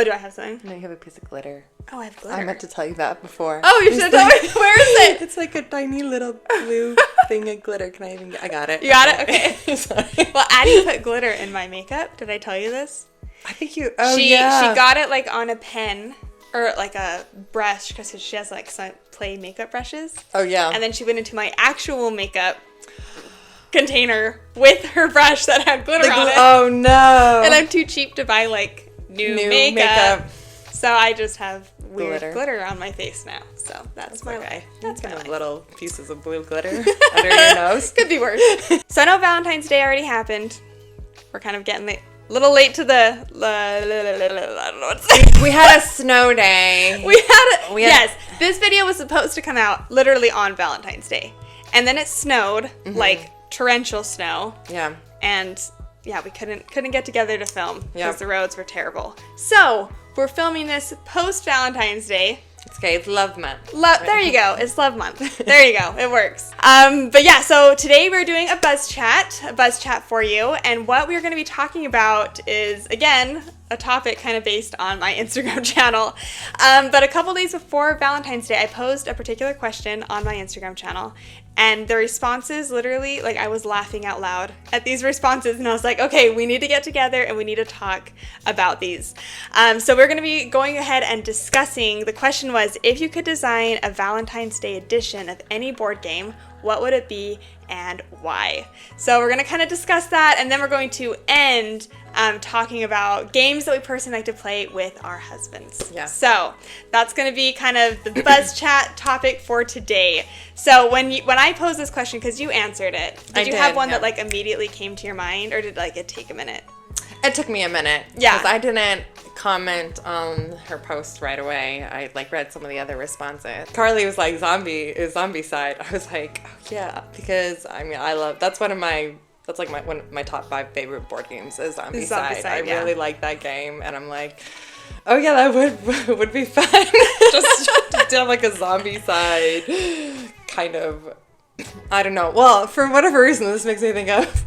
Oh, do I have something? No, you have a piece of glitter. Oh, I have glitter. I meant to tell you that before. Oh, you should tell me. Where is it? It's like a tiny little blue thing of glitter. Can I even get... I got it. You got it? Okay. Sorry. Well, Addie put glitter in my makeup. Did I tell you this? I think you... Oh, She yeah. got it, like, on a pen or, like, a brush because she has, like, some play makeup brushes. Oh, yeah. And then she went into my actual makeup container with her brush that had glitter on it. Oh, no. And I'm too cheap to buy, like, new makeup. So I just have weird glitter on my face now. So that's my life. That's my life. Little pieces of blue glitter under your nose. Could be worse. So I know Valentine's Day already happened. We're kind of getting a little late to the... I don't know what to say. We had a snow day. Yes. This video was supposed to come out literally on Valentine's Day. And then it snowed, like torrential snow. Yeah. And yeah, we couldn't get together to film because the roads were terrible. So we're filming this post Valentine's Day. It's okay. It's love month. There you go. It's love month. There you go. It works. But yeah, so today we're doing a buzz chat for you. And what we're going to be talking about is, again, a topic kind of based on my Instagram channel. But a couple days before Valentine's Day, I posed a particular question on my Instagram channel. And the responses, literally, like, I was laughing out loud at these responses. And I was like, okay, we need to get together and we need to talk about these. So we're going to be going ahead and discussing. The question was, if you could design a Valentine's Day edition of any board game, what would it be and why? So we're going to kind of discuss that. And then we're going to end talking about games that we personally like to play with our husbands. Yeah. So that's going to be kind of the buzz chat topic for today. So when I posed this question, because you answered it, did you have one that like immediately came to your mind, or did like it take a minute? It took me a minute. Yeah. Because I didn't comment on her post right away. I like read some of the other responses. Carly was like, zombie side. I was like, oh yeah, because I mean, that's one of my top 5 favorite board games is Zombie Side. I really like that game, and I'm like, oh yeah, that would be fun. Just to have like a Zombie Side kind of, I don't know. Well, for whatever reason, this makes me think of,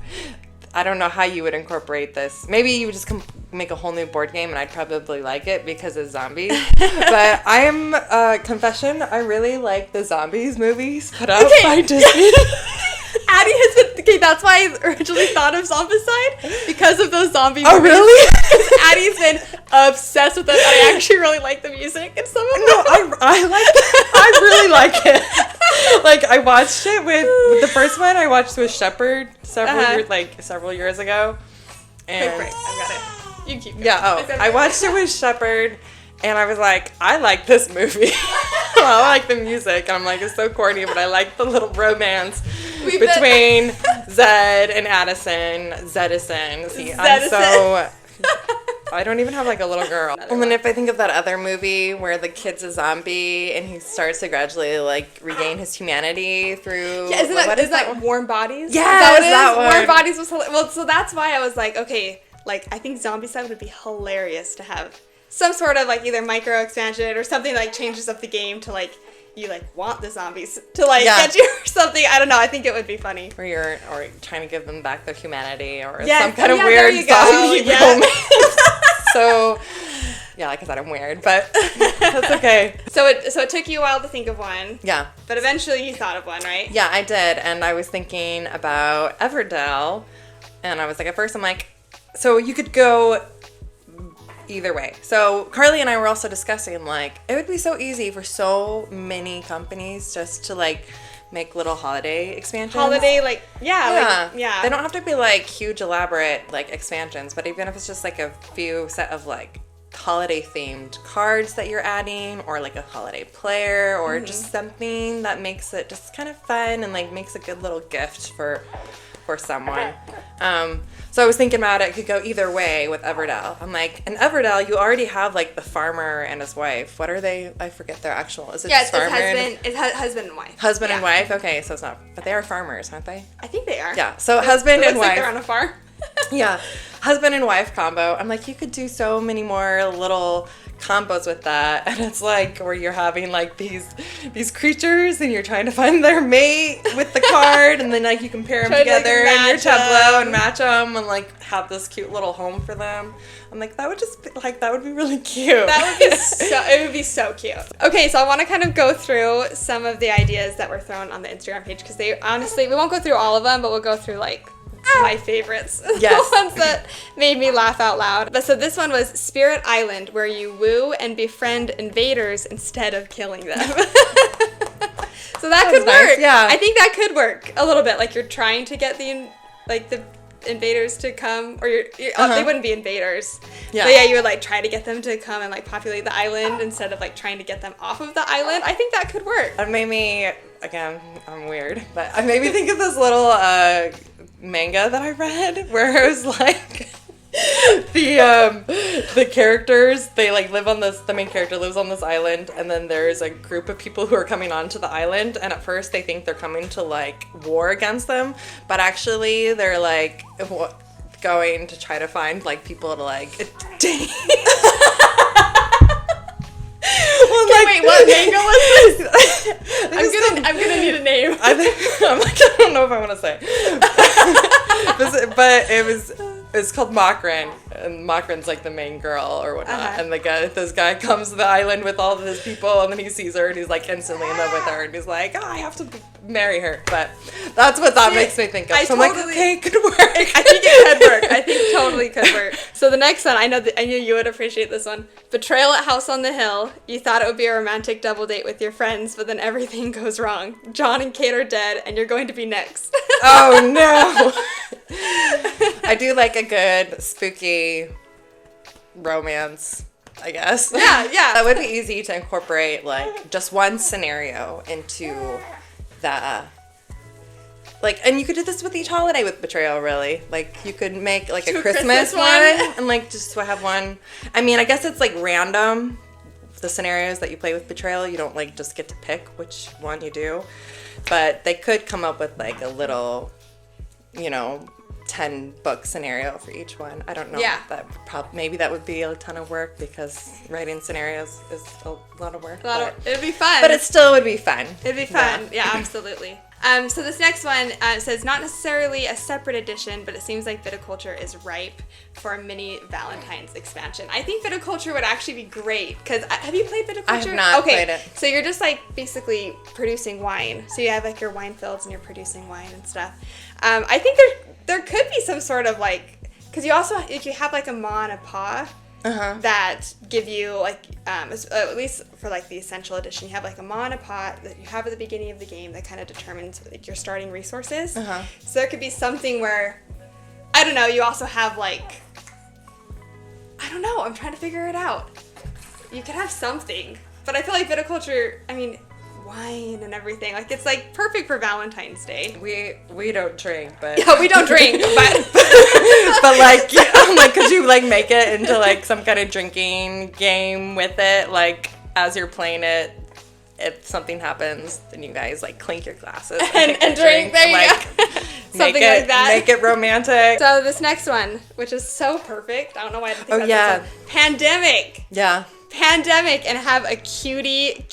I don't know how you would incorporate this. Maybe you would just make a whole new board game, and I'd probably like it because it's zombies. But confession, I really like the zombies movies put out by Disney. Addie has been... Okay, that's why I originally thought of Zombicide, because of those zombie movies. Oh, really? Addie's been obsessed with it. I actually really like the music and some of it. No, I like it. I really like it. Like, I watched it with the first one I watched with Shepard several years ago. And Wait, I've got it. You keep going. Yeah, I watched it with Shepard, and I was like, I like this movie. I like the music. I'm like, it's so corny, but I like the little romance between Zed and Addison. Zedison. See, I'm so... I don't even have like a little girl. And then if I think of that other movie where the kid's a zombie and he starts to gradually like regain his humanity through... Yeah, is that Warm Bodies? Yeah, that one. Warm Bodies was hilarious. Well, so that's why I was like, okay, like I think Zombicide would be hilarious to have some sort of like either micro expansion or something like changes up the game to like you like want the zombies to like get you or something. I don't know. I think it would be funny. Or trying to give them back their humanity or some kind of weird zombie romance. So yeah, like I said, I'm weird, but that's okay. So it took you a while to think of one. Yeah. But eventually you thought of one, right? Yeah, I did, and I was thinking about Everdell, and I was like, at first I'm like, so you could go either way. So Carly and I were also discussing like it would be so easy for so many companies just to like make little holiday expansions. They don't have to be like huge elaborate like expansions, but even if it's just like a few set of like holiday themed cards that you're adding, or like a holiday player, or just something that makes it just kind of fun and like makes a good little gift for someone. So I was thinking about it could go either way with Everdell. I'm like, in Everdell, you already have like the farmer and his wife. What are they? I forget their actual. Is it just farmer? It's husband and wife. Husband and wife. Okay, so it's not. But they are farmers, aren't they? I think they are. Yeah. So husband and wife. Like they're on a farm. Yeah, husband and wife combo. I'm like, you could do so many more little combos with that, and it's like where you're having like these creatures and you're trying to find their mate with the card, and then like you can pair them together in your tableau and match them and like have this cute little home for them. I'm like, that would just be, like, that would be really cute. That would be it would be so cute. Okay, so I want to kind of go through some of the ideas that were thrown on the Instagram page, because they honestly, we won't go through all of them, but we'll go through like my favorites. Yes. The ones that made me laugh out loud. But so this one was Spirit Island, where you woo and befriend invaders instead of killing them. So that could nice. work. Yeah. I think that could work a little bit. Like you're trying to get the invaders to come, or they wouldn't be invaders. Yeah. But yeah, you would like try to get them to come and like populate the island instead of like trying to get them off of the island. I think that could work. It made me, again, I'm weird, but it made me think of this little manga that I read where it was like the characters, they like live on this, the main character lives on this island, and then there's a group of people who are coming onto the island, and at first they think they're coming to like war against them, but actually they're like going to try to find like people to like date. Well, like, wait, what manga was this? I'm gonna need a name. I don't know if I want to say. But it's called Makran, and Makran's like the main girl or whatnot. And this guy comes to the island with all of his people, and then he sees her and he's like instantly in love with her, and he's like, oh, I have to marry her. But that's what that makes me think of. So I'm like, okay, it could work. I think it could work. I think totally could work. So the next one, I knew you would appreciate this one. Betrayal at House on the Hill. You thought it would be a romantic double date with your friends, but then everything goes wrong. John and Kate are dead, and you're going to be next. Oh no. I do like a good spooky romance, I guess. Yeah. That would be easy to incorporate like just one scenario into the, like, and you could do this with each holiday with Betrayal, really. Like, you could make like a Christmas one and like just have one. I mean, I guess it's like random, the scenarios that you play with Betrayal. You don't like just get to pick which one you do, but they could come up with like a little, 10-book scenario for each one. I don't know. Yeah. Maybe that would be a ton of work, because writing scenarios is a lot of work. It'd be fun. But it still would be fun. It'd be fun. Yeah, absolutely. So this next one says, not necessarily a separate edition, but it seems like viticulture is ripe for a mini Valentine's expansion. I think viticulture would actually be great, because have you played viticulture? I have not played it. So you're just like basically producing wine. So you have like your wine fields and you're producing wine and stuff. I think there could be some sort of like, because you also, if you have like a ma and a pa, that give you like at least for like the essential edition, you have like a ma and a pot that you have at the beginning of the game that kind of determines like your starting resources. So there could be something where, I don't know, you also have like, I don't know, I'm trying to figure it out. You could have something, but I feel like viticulture, I mean, wine and everything, like it's like perfect for Valentine's Day. We don't drink, but yeah, we don't drink, but but like, I'm like, could you like make it into like some kind of drinking game with it? Like, as you're playing it, if something happens, then you guys like clink your glasses and drink. There you go. Something like that. Make it romantic. So this next one, which is so perfect, I don't know why I didn't think about this one. Pandemic. Yeah. Pandemic, and have a cutie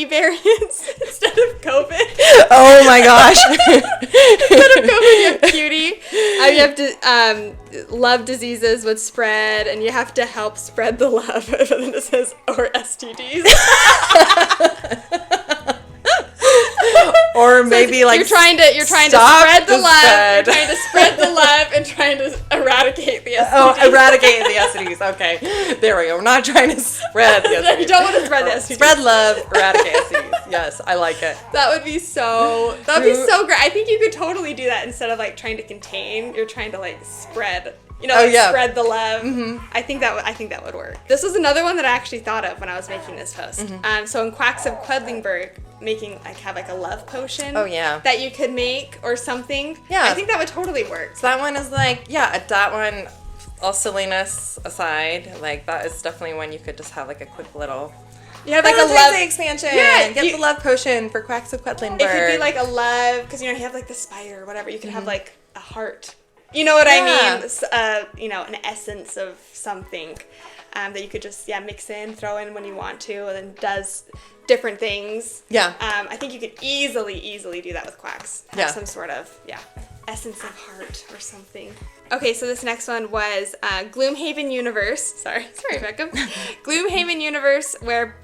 variants instead of COVID. Oh my gosh. Instead of COVID, you have cutie. You have to, love diseases would spread, and you have to help spread the love. But then it says, or STDs. Or maybe so like you're trying to spread the love. You're trying to spread the love and trying to eradicate the STDs. Oh, eradicate the STDs. Okay, there we go. We're not trying to spread the STDs. You don't want to spread the STDs. Spread love, eradicate STDs. Yes, I like it. That would be so great. I think you could totally do that instead of like trying to contain. You're trying to like spread. Spread the love. I think that would work. This was another one that I actually thought of when I was making this post. So in Quacks of Quedlinburg, making have a love potion. Oh yeah. That you could make or something. Yeah. I think that would totally work. So that one is like, that one, all silliness aside, like that is definitely one you could just have like a quick little. You have like a love expansion. Yeah, get the love potion for Quacks of Quedlinburg. It could be like a love, because you have like the spider or whatever. You could have like a heart. You know what I mean? An essence of something. that you could just, mix in, throw in when you want to, and then does different things. Yeah. I think you could easily do that with Quacks. Have some sort of, essence of heart or something. Okay, so this next one was Gloomhaven Universe. Sorry, Beckham. Gloomhaven Universe, where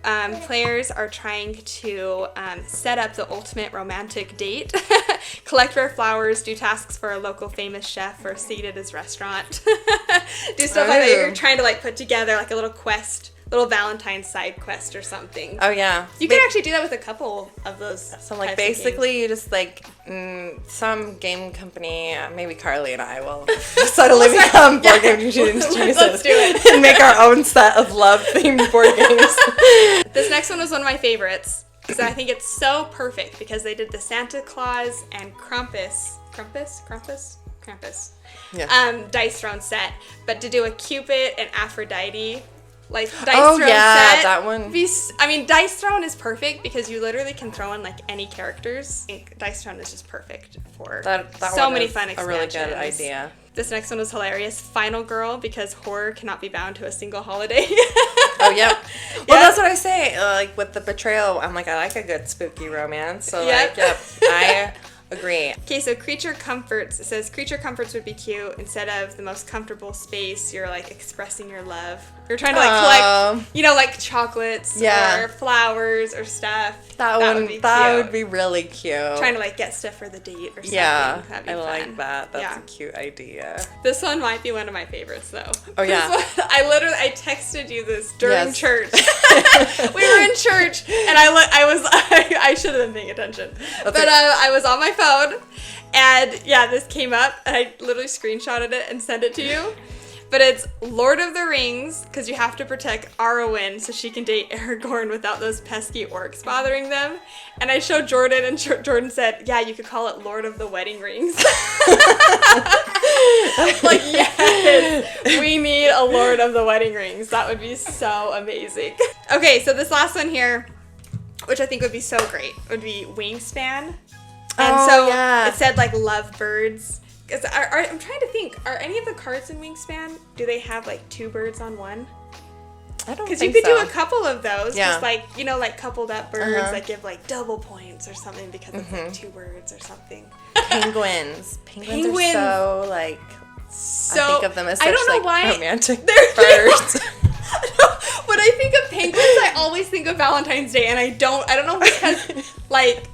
players are trying to set up the ultimate romantic date, collect rare flowers, do tasks for a local famous chef or seat at his restaurant, do stuff like that. You're trying to like put together like a little quest, little Valentine side quest or something. Oh yeah, you can actually do that with a couple of those. So like basically, you just like some game company, maybe Carly and I will suddenly become board game geniuses. Let's do it and make our own set of love themed board games. This next one was one of my favorites because I think it's so perfect because they did the Santa Claus and Krampus. Yeah. Dice thrown set, but to do a Cupid and Aphrodite. Like dice thrown set. That one. Dice thrown is perfect because you literally can throw in like any characters. I think dice thrown is just perfect for so many fun expansions. A really good idea. This next one was hilarious. Final Girl, because horror cannot be bound to a single holiday. Oh, yeah. Well, that's what I say. Like with the betrayal, I'm like, I like a good spooky romance. So I agree. Okay, so Creature Comforts. It says Creature Comforts would be cute. Instead of the most comfortable space, you're like expressing your love. You're trying to like collect, like chocolates or flowers or stuff. That would be cute. That would be really cute. Trying to like get stuff for the date or something. Yeah, that'd be I fun. Like that. That's a cute idea. This one might be one of my favorites though. Oh yeah. I texted you this during church. We were in church and I should have been paying attention. But I was on my phone and this came up and I literally screenshotted it and sent it to you. But it's Lord of the Rings, because you have to protect Arwen so she can date Aragorn without those pesky orcs bothering them. And I showed Jordan, and Jordan said, you could call it Lord of the Wedding Rings. Like, yes, we need a Lord of the Wedding Rings. That would be so amazing. Okay, so this last one here, which I think would be so great, would be Wingspan. And it said, like, lovebirds. I'm trying to think, are any of the cards in Wingspan, do they have like two birds on one? I don't think so. Because you could do a couple of those, just like, like coupled up birds that give like double points or something because it's like two birds or something. Penguins. Penguins are so like, I think of them as such I don't know like why romantic birds. When I think of penguins, I always think of Valentine's Day, and I don't know because like,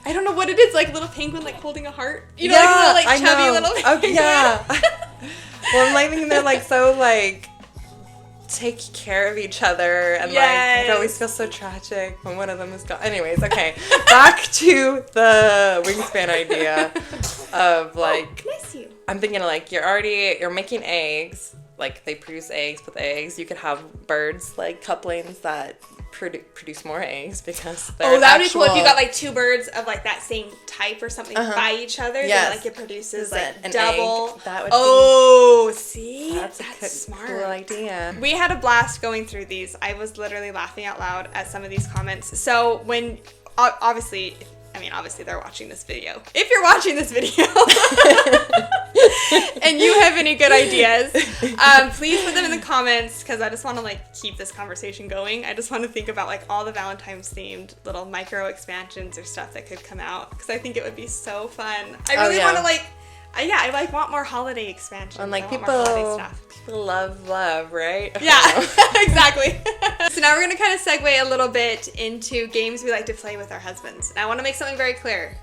I don't know what it is, like a little penguin like holding a heart. Like a little chubby little penguin. Okay, yeah. Well, I'm like thinking they're like so like take care of each other and like it always feels so tragic when one of them is gone. Anyways, okay. Back to the Wingspan idea of like bless you. I'm thinking like you're making eggs, like they produce eggs with eggs. You could have birds like couplings that produce more eggs because they're that would be cool if you got like two birds of like that same type or something by each other. Then like it produces like an double. Egg. That would see, that's smart. Cool idea. We had a blast going through these. I was literally laughing out loud at some of these comments. So when obviously they're watching this video. If you're watching this video and you have any good ideas, please put them in the comments because I just want to like keep this conversation going. I just want to think about like all the Valentine's themed little micro expansions or stuff that could come out because I think it would be so fun. I really want to like, I want more holiday expansions. And like people love, right? Yeah, exactly. So now we're going to kind of segue a little bit into games we like to play with our husbands. And I want to make something very clear.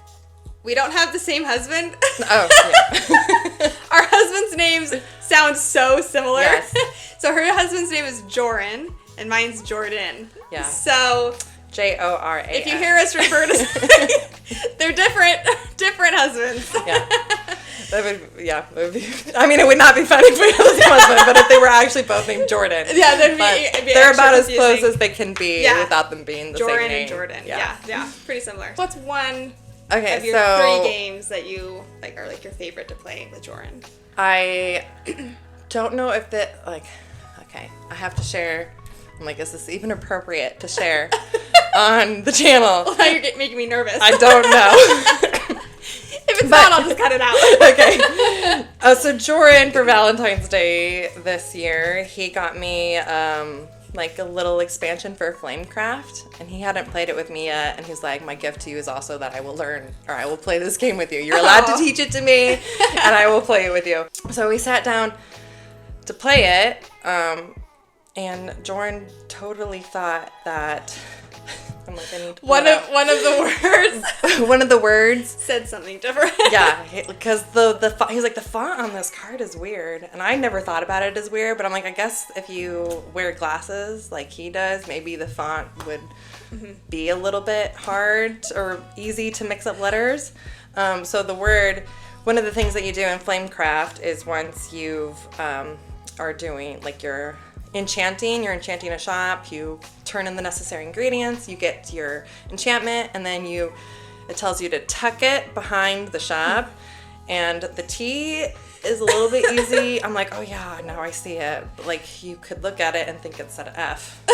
We don't have the same husband. Oh, yeah. Our husbands' names sound so similar. Yes. So her husband's name is Joran, and mine's Jordan. Yeah. So Joran. If you hear us refer to, they're different husbands. Yeah. It would be, it would not be funny if we had the same husband, but if they were actually both named Jordan. Yeah, it'd be they're about as close as they can be without them being the Joran same name. And Jordan. Yeah, pretty similar. What's one of your 3 games that you like are like your favorite to play with Joran? I don't know if that I have to share. I'm like, is this even appropriate to share on the channel? Well, now you're making me nervous. I don't know. If If it's not, I'll just cut it out. Okay. So Jordan, for Valentine's Day this year, he got me like a little expansion for Flamecraft, and he hadn't played it with me yet, and he's like, my gift to you is also that I will learn, or I will play this game with you. You're allowed to teach it to me, and I will play it with you. So we sat down to play it, and Jordan totally thought that I'm like, I need to one of the words one of the words said something different. Yeah, because he's like, the font on this card is weird, and I never thought about it as weird, but I'm like, I guess if you wear glasses like he does, maybe the font would be a little bit hard or easy to mix up letters. So the word, one of the things that you do in Flamecraft is once you've are doing like you're enchanting a shop, you turn in the necessary ingredients, you get your enchantment, and then it tells you to tuck it behind the shop, and the T is a little bit easy. I'm like, oh yeah, now I see it. But like, you could look at it and think it's an F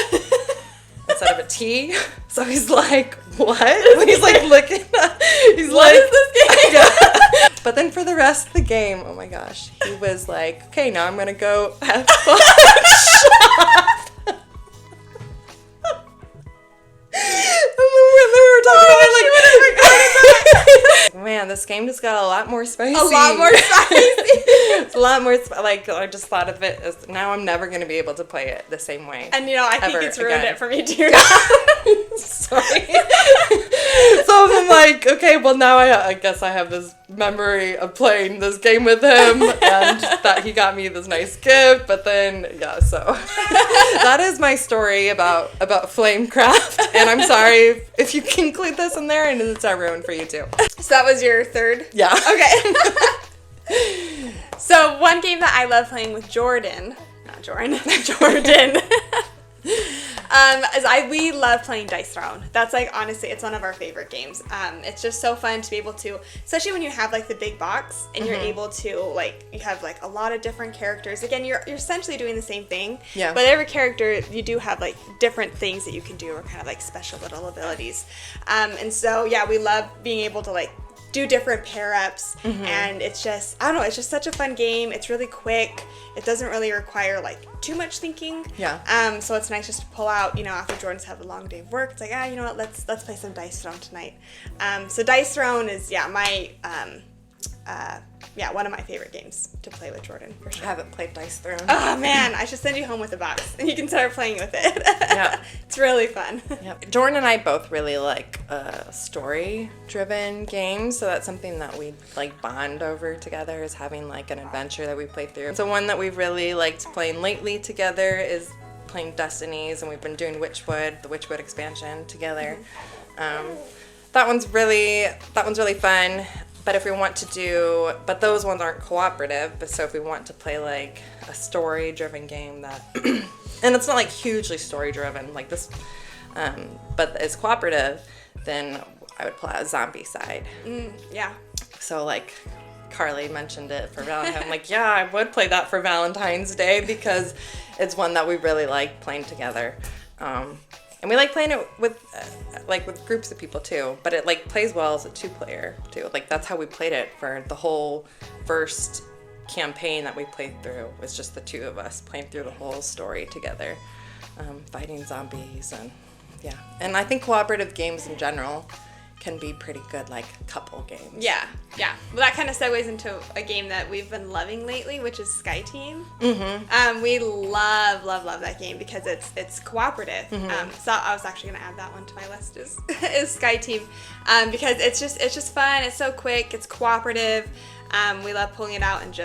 instead of a T. So he's like, what? He's like looking at, he's what like, is this game? Yeah. But then for the rest of the game, oh my gosh, he was like, okay, now I'm gonna go have fun. Man, this game just got a lot more spicy. A lot more spicy. It's a lot more like, I just thought of it as, now I'm never going to be able to play it the same way. And I think it's ruined it for me too. Sorry. So I'm like, okay, well now I guess I have this memory of playing this game with him, and that he got me this nice gift, but then, yeah, so that is my story about Flamecraft, and I'm sorry if you can include this in there, and it's everyone for you too. So that was your third? Yeah. Okay. So one game that I love playing with Jordan, Jordan, we love playing Dice Throne. That's like, honestly, it's one of our favorite games. It's just so fun to be able to, especially when you have like the big box and you're able to like, you have like a lot of different characters. Again, you're essentially doing the same thing. Yeah. But every character, you do have like different things that you can do, or kind of like special little abilities. And so, yeah, we love being able to like do different pair-ups, and it's just, I don't know, it's just such a fun game. It's really quick. It doesn't really require like too much thinking. Yeah. So it's nice just to pull out, after Jordan's had a long day of work, it's like, you know what, let's play some Dice Throne tonight. So Dice Throne is, one of my favorite games to play with Jordan, for sure. I haven't played Dice Throne. Oh man, I should send you home with a box and you can start playing with it. Yeah. It's really fun. Yep. Jordan and I both really like story-driven games, so that's something that we like bond over together, is having like an adventure that we play through. So one that we've really liked playing lately together is playing Destinies, and we've been doing the Witchwood expansion together. That one's really fun. But if we want to but those ones aren't cooperative, but so if we want to play like a story-driven game that, and it's not like hugely story-driven like this, but it's cooperative, then I would play a zombie side. Yeah. So like Carly mentioned it for Valentine. I'm like, yeah, I would play that for Valentine's Day because it's one that we really like playing together. And we like playing it with groups of people too, but it like plays well as a 2-player too. Like that's how we played it for the whole first campaign that we played through, was just the two of us playing through the whole story together, fighting zombies, and yeah. And I think cooperative games in general can be pretty good, like couple games. Yeah. Well, that kind of segues into a game that we've been loving lately, which is Sky Team. We love that game because it's cooperative. So I was actually going to add that one to my list is Sky Team, because it's just fun. It's so quick. It's cooperative. We love pulling it out and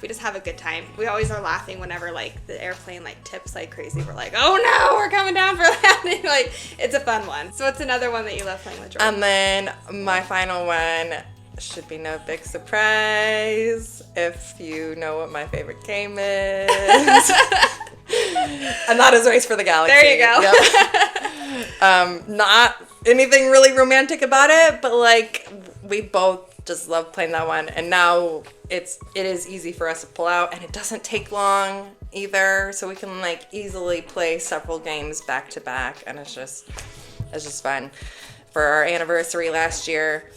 we just have a good time. We always are laughing whenever like the airplane like tips like crazy. We're like, oh no, we're coming down for landing. Like, it's a fun one. So what's another one that you love playing with Jordan? And then my final one should be no big surprise if you know what my favorite game is. And that is Race for the Galaxy. There you go. Yep. Not anything really romantic about it, but like we both just love playing that one, and now it is easy for us to pull out, and it doesn't take long either, so we can like easily play several games back to back, and it's just fun. For our anniversary last year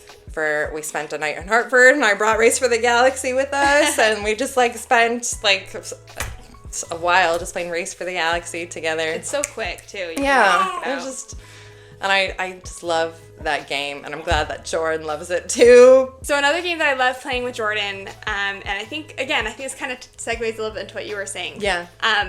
we spent a night in Hartford, and I brought Race for the Galaxy with us, and we just like spent like a while just playing Race for the Galaxy together. It's so quick too. Yeah, it was just, and I just love that game, and I'm glad that Jordan loves it too. So another game that I love playing with Jordan, and I think this kind of segues a little bit into what you were saying. Yeah.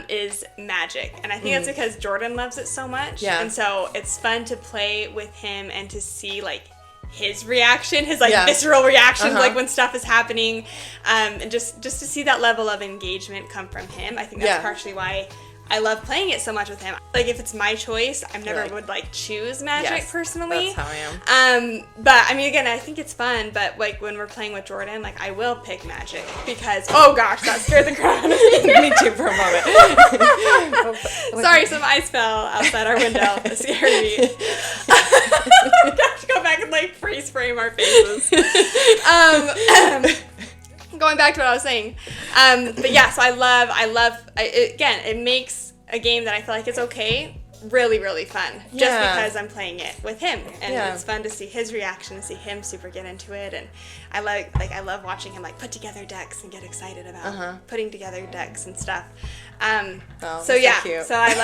Is Magic, and I think that's because Jordan loves it so much. Yeah. And so it's fun to play with him and to see like his reaction, his like visceral reactions, like when stuff is happening, and just to see that level of engagement come from him. I think that's partially why I love playing it so much with him. Like if it's my choice, I never would like choose Magic personally. That's how I am. But I mean, again, I think it's fun. But like when we're playing with Jordan, like I will pick Magic because oh gosh, that scared the crap out of me. Me too for a moment. Sorry, some ice fell outside our window. That scared me. We have to go back and like freeze frame our faces. Going back to what I was saying, but yeah, so I love, again, it makes a game that I feel like is okay, really, really fun, just because I'm playing it with him, and it's fun to see his reaction, see him super get into it, and I love watching him like put together decks and get excited about putting together decks and stuff. So yeah, so I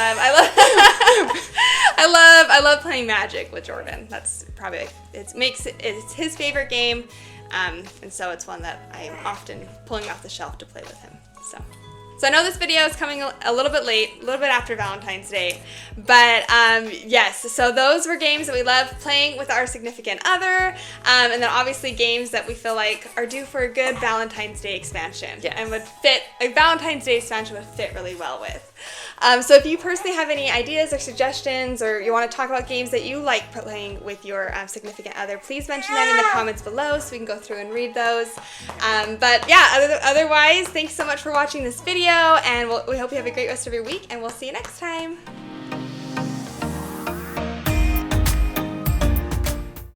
love playing Magic with Jordan. That's probably it's his favorite game. And so it's one that I am often pulling off the shelf to play with him. So I know this video is coming a little bit late, a little bit after Valentine's Day, but yes, so those were games that we love playing with our significant other, and then obviously games that we feel like are due for a good Valentine's Day expansion, and would fit, a Valentine's Day expansion would fit really well with. So if you personally have any ideas or suggestions, or you want to talk about games that you like playing with your significant other, please mention them in the comments below so we can go through and read those. But yeah, otherwise, thanks so much for watching this video, and we hope you have a great rest of your week, and we'll see you next time.